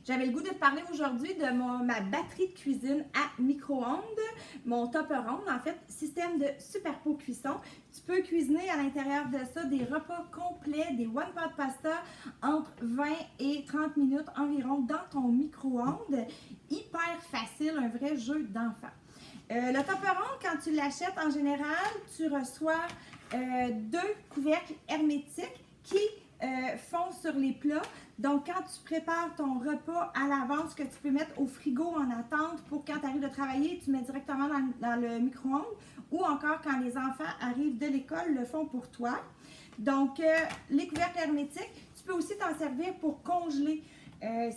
J'avais le goût de te parler aujourd'hui de ma batterie de cuisine à micro-ondes, mon Tupperone, en fait, système de super pot cuisson. Tu peux cuisiner à l'intérieur de ça des repas complets, des one pot pasta entre 20 et 30 minutes environ dans ton micro-ondes. Hyper facile, un vrai jeu d'enfant. Le Tupperone, quand tu l'achètes en général, tu reçois deux couvercles hermétiques qui fond sur les plats. Donc, quand tu prépares ton repas à l'avance, que tu peux mettre au frigo en attente pour quand tu arrives de travailler, tu mets directement dans le micro-ondes, ou encore quand les enfants arrivent de l'école, le font pour toi. Donc, les couvercles hermétiques, tu peux aussi t'en servir pour congeler.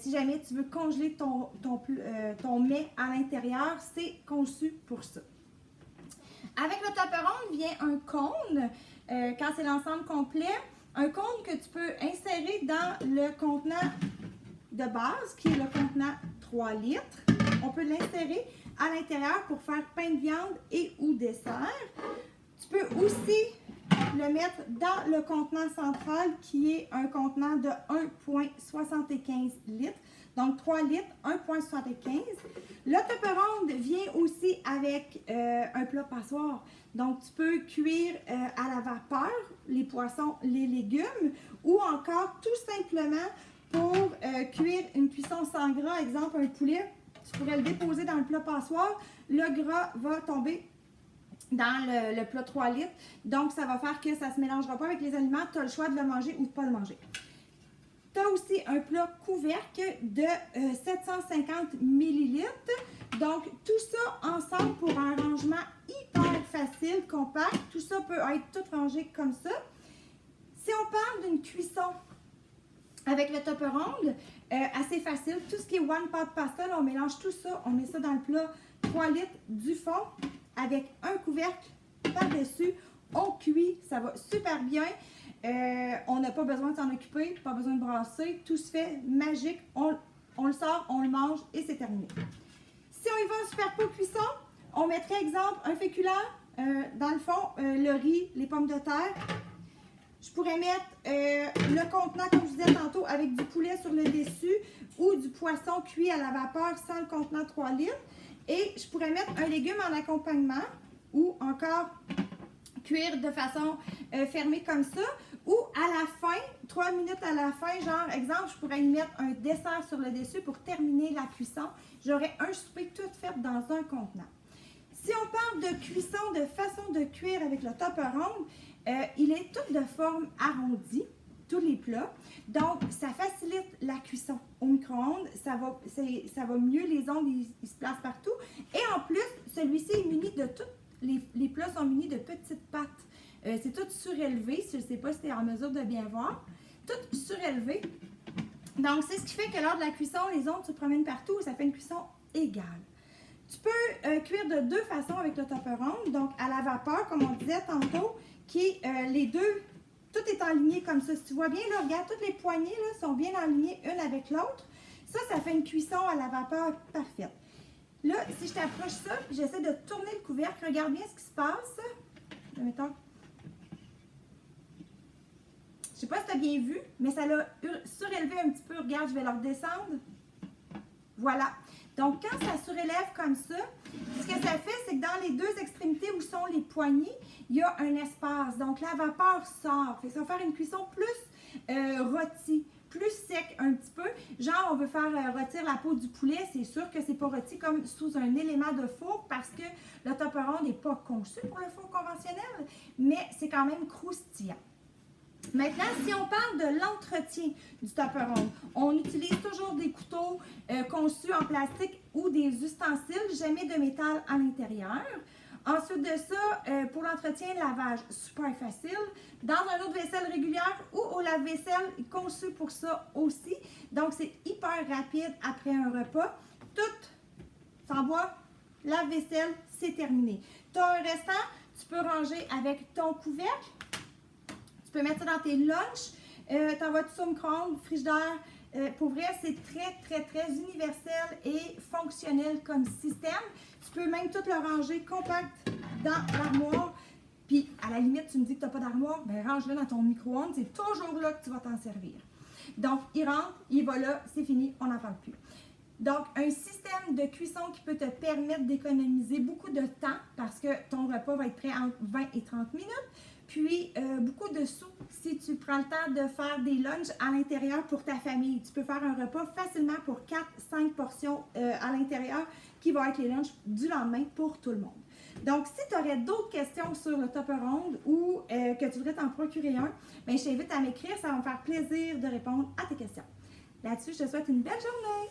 Si jamais tu veux congeler ton mets à l'intérieur, c'est conçu pour ça. Avec le Tupperone vient un cône, quand c'est l'ensemble complet. Un cône que tu peux insérer dans le contenant de base, qui est le contenant 3 litres. On peut l'insérer à l'intérieur pour faire pain de viande et ou dessert. Tu peux aussi le mettre dans le contenant central, qui est un contenant de 1,75 litres. Donc 3 litres, 1,75. Le Tupperone vient aussi avec un plat passoire. Donc tu peux cuire à la vapeur les poissons, les légumes, ou encore tout simplement pour cuire une cuisson sans gras, exemple un poulet, tu pourrais le déposer dans le plat passoire. Le gras va tomber dans le plat 3 litres. Donc ça va faire que ça ne se mélangera pas avec les aliments. Tu as le choix de le manger ou de ne pas le manger. Tu as aussi un plat couvercle de 750 ml. Donc, tout ça ensemble pour un rangement hyper facile, compact. Tout ça peut être tout rangé comme ça. Si on parle d'une cuisson avec le Tupperone, assez facile. Tout ce qui est one pot pasta, là, on mélange tout ça. On met ça dans le plat 3 litres du fond avec un couvercle par-dessus. On cuit, ça va super bien. On n'a pas besoin de s'en occuper, pas besoin de brasser. Tout se fait magique. On le sort, on le mange et c'est terminé. Si on y va en super pot cuisson, on mettrait exemple un féculent, dans le fond, le riz, les pommes de terre. Je pourrais mettre le contenant, comme je disais tantôt, avec du poulet sur le dessus ou du poisson cuit à la vapeur sans le contenant 3 litres. Et je pourrais mettre un légume en accompagnement ou encore cuire de façon fermée comme ça. Ou à la fin, 3 minutes à la fin, genre exemple, je pourrais y mettre un dessert sur le dessus pour terminer la cuisson. J'aurais un souper tout fait dans un contenant. Si on parle de cuisson, de façon de cuire avec le Tupperone, il est tout de forme arrondie, tous les plats. Donc, ça facilite la cuisson au micro-ondes. Ça va mieux, les ondes, ils se placent partout. Et en plus, celui-ci est muni de toutes, les plats sont munis de petites pattes. C'est tout surélevé, je ne sais pas si tu es en mesure de bien voir. Tout surélevé. Donc, c'est ce qui fait que lors de la cuisson, les ondes se promènent partout et ça fait une cuisson égale. Tu peux cuire de deux façons avec le Tupperone. Donc, à la vapeur, comme on disait tantôt, qui les deux, tout est aligné comme ça. Si tu vois bien, là, regarde, toutes les poignées là, sont bien alignées une avec l'autre. Ça fait une cuisson à la vapeur parfaite. Là, si je t'approche ça, j'essaie de tourner le couvercle. Regarde bien ce qui se passe. Mettons. Je ne sais pas si tu as bien vu, mais ça l'a surélevé un petit peu. Regarde, je vais le redescendre. Voilà. Donc, quand ça surélève comme ça, ce que ça fait, c'est que dans les deux extrémités où sont les poignées, il y a un espace. Donc, la vapeur sort. Ça va faire une cuisson plus rôtie, plus sec un petit peu. Genre, on veut faire rôtir la peau du poulet. C'est sûr que c'est pas rôti comme sous un élément de four parce que le Tupperone n'est pas conçu pour le four conventionnel, mais c'est quand même croustillant. Maintenant, si on parle de l'entretien du Tupperone, on utilise toujours des couteaux conçus en plastique ou des ustensiles, jamais de métal à l'intérieur. Ensuite de ça, pour l'entretien, lavage super facile, dans un eau de vaisselle régulière ou au lave-vaisselle conçu pour ça aussi. Donc, c'est hyper rapide après un repas. Tout s'envoie, lave-vaisselle, c'est terminé. Tu as un restant, tu peux ranger avec ton couvercle. Tu peux mettre ça dans tes lunchs, t'envoies tout ça au micro-ondes, frigidaire. Pour vrai, c'est très universel et fonctionnel comme système. Tu peux même tout le ranger compact dans l'armoire. Puis, à la limite, tu me dis que tu n'as pas d'armoire, ben range-le dans ton micro-ondes, c'est toujours là que tu vas t'en servir. Donc, il rentre, il va là, c'est fini, on n'en parle plus. Donc, un système de cuisson qui peut te permettre d'économiser beaucoup de temps parce que ton repas va être prêt entre 20 et 30 minutes. Puis, beaucoup de sous si tu prends le temps de faire des lunchs à l'intérieur pour ta famille. Tu peux faire un repas facilement pour 4-5 portions à l'intérieur qui vont être les lunchs du lendemain pour tout le monde. Donc, si tu aurais d'autres questions sur le Tupper Onde ou que tu voudrais t'en procurer un, bien, je t'invite à m'écrire. Ça va me faire plaisir de répondre à tes questions. Là-dessus, je te souhaite une belle journée!